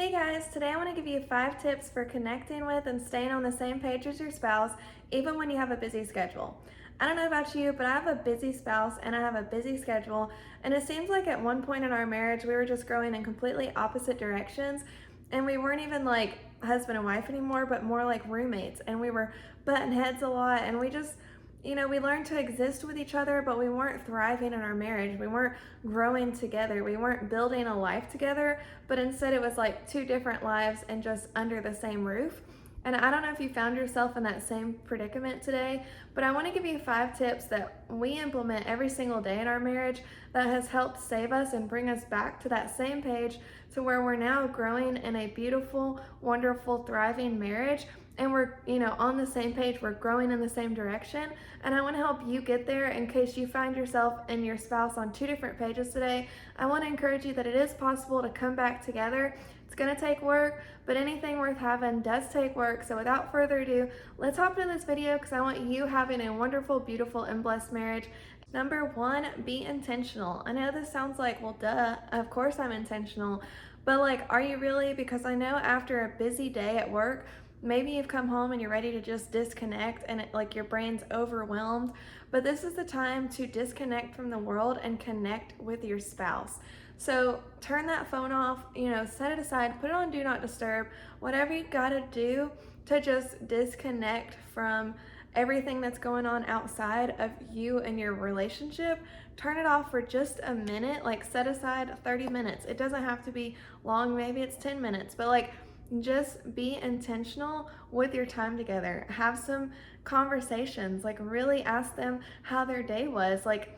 Hey guys, today I want to give you 5 tips for connecting with and staying on the same page as your spouse, even when you have a busy schedule. I don't know about you, but I have a busy spouse and I have a busy schedule, and it seems like at one point in our marriage we were just growing in completely opposite directions, and we weren't even like husband and wife anymore, but more like roommates, and we were butting heads a lot, and we just we learned to exist with each other, but we weren't thriving in our marriage. We weren't growing together. We weren't building a life together, but instead it was like two different lives and just under the same roof. And I don't know if you found yourself in that same predicament today, but I want to give you 5 tips that we implement every single day in our marriage that has helped save us and bring us back to that same page to where we're now growing in a beautiful, wonderful, thriving marriage. And we're, on the same page, we're growing in the same direction. And I want to help you get there in case you find yourself and your spouse on 2 different pages today. I want to encourage you that it is possible to come back together. It's going to take work, but anything worth having does take work. So without further ado, let's hop into this video because I want you having a wonderful, beautiful, and blessed marriage. Number 1, be intentional. I know this sounds like, well, duh, of course I'm intentional. But like, are you really? Because I know after a busy day at work, maybe you've come home and you're ready to just disconnect and like your brain's overwhelmed, but this is the time to disconnect from the world and connect with your spouse. So turn that phone off, set it aside, put it on do not disturb, whatever you gotta do to just disconnect from everything that's going on outside of you and your relationship. Turn it off for just a minute, like set aside 30 minutes. It doesn't have to be long, maybe it's 10 minutes, but like just be intentional with your time together. Have some conversations, like really ask them how their day was. Like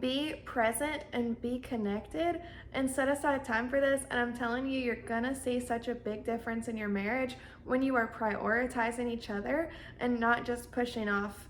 be present and be connected and set aside time for this. And I'm telling you, you're gonna see such a big difference in your marriage when you are prioritizing each other and not just pushing off,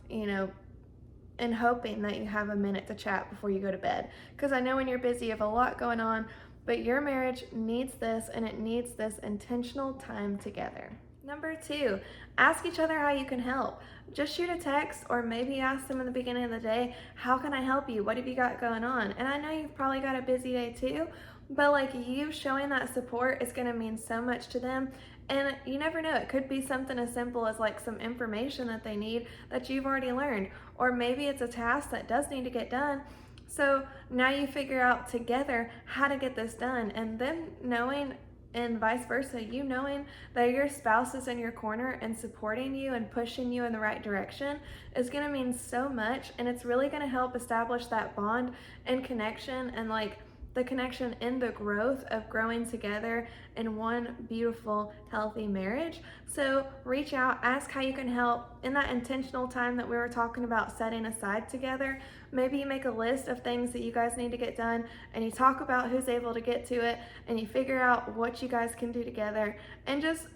and hoping that you have a minute to chat before you go to bed. Because I know when you're busy, you have a lot going on, but your marriage needs this, and it needs this intentional time together. Number 2, ask each other how you can help. Just shoot a text or maybe ask them in the beginning of the day, how can I help you? What have you got going on? And I know you've probably got a busy day too, but like you showing that support is gonna mean so much to them. And you never know, it could be something as simple as like some information that they need that you've already learned, or maybe it's a task that does need to get done. So now you figure out together how to get this done, and them knowing and vice versa, you knowing that your spouse is in your corner and supporting you and pushing you in the right direction is going to mean so much, and it's really going to help establish that bond and connection, and like the connection in the growth of growing together in one beautiful, healthy marriage. So reach out, ask how you can help in that intentional time that we were talking about setting aside together. Maybe you make a list of things that you guys need to get done, and you talk about who's able to get to it, and you figure out what you guys can do together, and just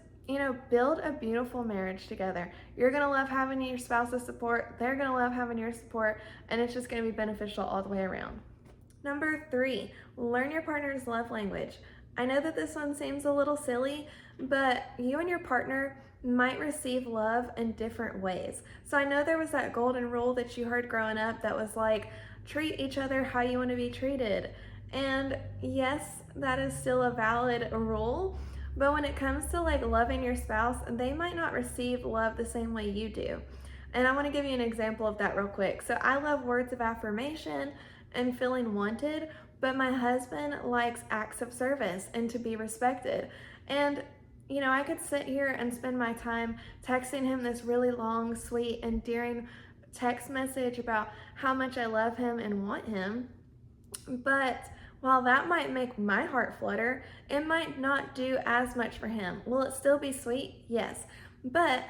build a beautiful marriage together. You're gonna love having your spouse's support, they're gonna love having your support, and it's just gonna be beneficial all the way around. Number 3, learn your partner's love language. I know that this one seems a little silly, but you and your partner might receive love in different ways. So I know there was that golden rule that you heard growing up that was like, treat each other how you want to be treated. And yes, that is still a valid rule, but when it comes to like loving your spouse, they might not receive love the same way you do. And I want to give you an example of that real quick. So I love words of affirmation and feeling wanted, but my husband likes acts of service and to be respected. And I could sit here and spend my time texting him this really long, sweet, endearing text message about how much I love him and want him, but while that might make my heart flutter, it might not do as much for him. Will it still be sweet? Yes, but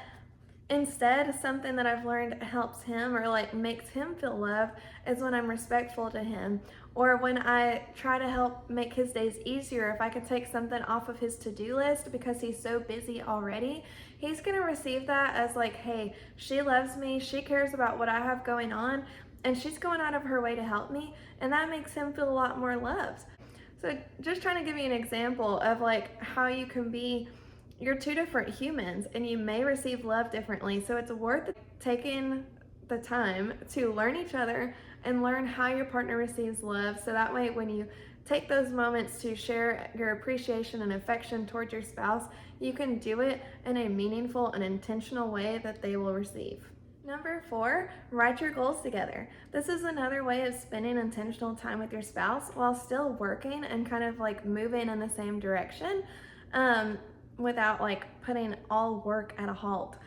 instead, something that I've learned helps him or like makes him feel loved is when I'm respectful to him, or when I try to help make his days easier. If I could take something off of his to-do list because he's so busy already, he's gonna receive that as like, hey, she loves me, she cares about what I have going on, and she's going out of her way to help me, and that makes him feel a lot more loved. So just trying to give you an example of like how you can be, you're 2 different humans and you may receive love differently. So it's worth taking the time to learn each other and learn how your partner receives love. So that way when you take those moments to share your appreciation and affection towards your spouse, you can do it in a meaningful and intentional way that they will receive. Number 4, write your goals together. This is another way of spending intentional time with your spouse while still working and kind of like moving in the same direction, without like putting all work at a halt.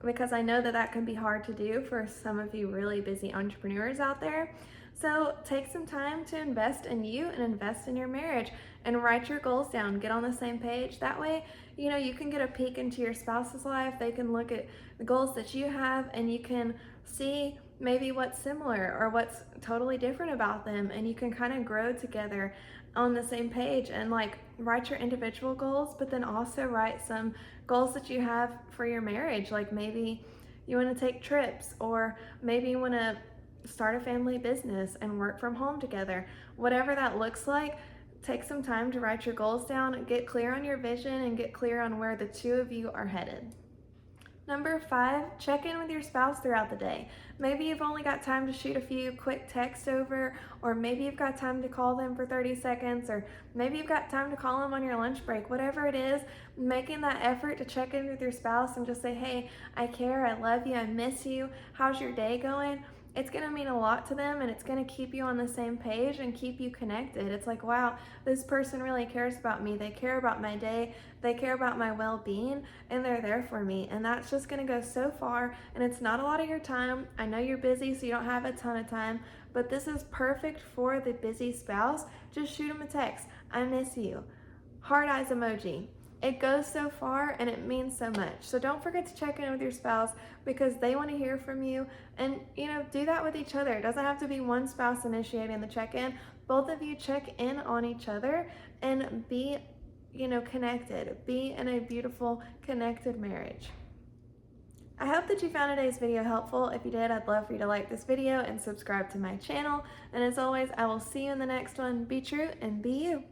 Because I know that that can be hard to do for some of you really busy entrepreneurs out there. So take some time to invest in you and invest in your marriage and write your goals down. Get on the same page. That way, you can get a peek into your spouse's life. They can look at the goals that you have and you can see maybe what's similar or what's totally different about them, and you can kind of grow together on the same page and like write your individual goals, but then also write some goals that you have for your marriage. Like maybe you want to take trips, or maybe you want to start a family business and work from home together. Whatever that looks like, take some time to write your goals down, get clear on your vision, and get clear on where the two of you are headed. Number 5, check in with your spouse throughout the day. Maybe you've only got time to shoot a few quick texts over, or maybe you've got time to call them for 30 seconds, or maybe you've got time to call them on your lunch break. Whatever it is, making that effort to check in with your spouse and just say, hey, I care, I love you, I miss you, how's your day going? It's going to mean a lot to them, and it's going to keep you on the same page and keep you connected. It's like, wow, this person really cares about me. They care about my day. They care about my well-being, and they're there for me. And that's just going to go so far, and it's not a lot of your time. I know you're busy, so you don't have a ton of time, but this is perfect for the busy spouse. Just shoot them a text. I miss you. Heart eyes emoji. It goes so far and it means so much. So don't forget to check in with your spouse, because they want to hear from you, and do that with each other. It doesn't have to be one spouse initiating the check-in. Both of you check in on each other and be connected. Be in a beautiful connected marriage. I hope that you found today's video helpful. If you did, I'd love for you to like this video and subscribe to my channel. And as always, I will see you in the next one. Be true and be you.